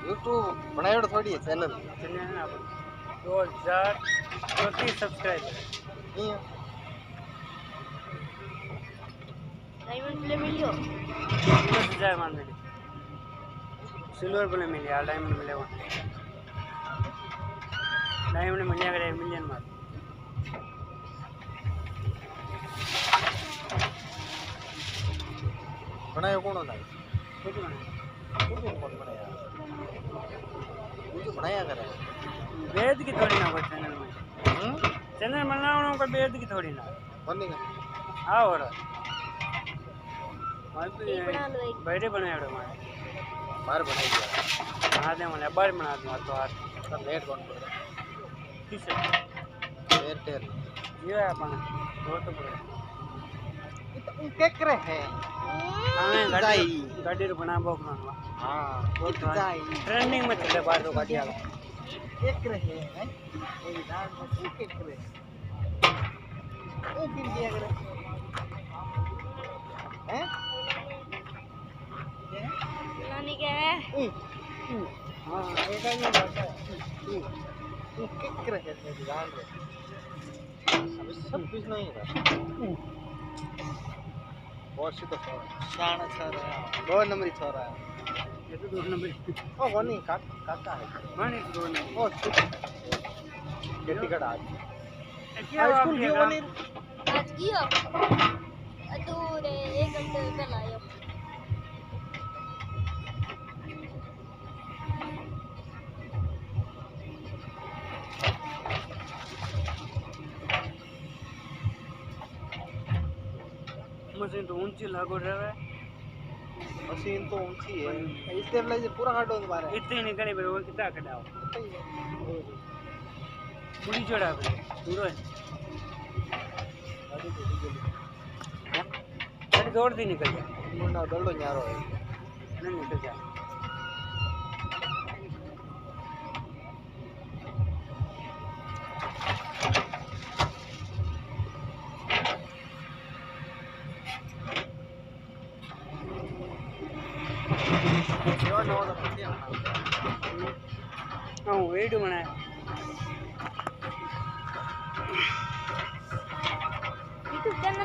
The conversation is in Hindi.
यूट्यूब बनाए थोड़ी है चैनल 2034 सब्सक्राइबर डायमंड प्ले मिलियो 10,000 मान मिली सिल्वर प्ले मिली यार डायमंड मिलेगा डायमंड मिलिया अगर 1 मिलियन मार बनाया कौन होता है खुद बनाया कौन बनाया वीडियो बनाया करे वेद की थोड़ी ना कोई चैनल में चैनल बनाना का वेद की थोड़ी ना बनी का हाँ हो रहा बैठे बनाया बाहर बनाई दिया बना दे मैंने बार बना दूंगा तो आज सब नेट कौन कर किस एयरटेल ये है अपना वो तो बोल क्या करे है हमें गाड़ी बना बोक ना हां वो ट्रेंडिंग में चले बाहर तो गाड़ी वाला एक रहे हैं ये दाल में एक रहे ओ किन दिया करे हैं नानी क्या है हां एक ही बात है एक रहे हैं दाल में सब कुछ नहीं है बहुत सी तो शाना छोरा 2 नंबर छोरा है ये तो 2 नंबर ओ वनी काका है माने 2 नंबर ओ टिकट आज स्कूल क्यों बने आज किया अधूरे 1 घंटे पहले आया मशीन तो ऊंची लागू रहा है मशीन तो ऊंची है स्टेबलाइजर पूरा काटो तुम्हारे इतने निकले भाई वो कितना कटाओ है पूरी जोड़ा भाई पूरा है अरे दौड़ दी निकल जा मुंडा दल्लो न्यारो है नहीं निकल जा हाँ वेट बनाया यूट्यूब चैनल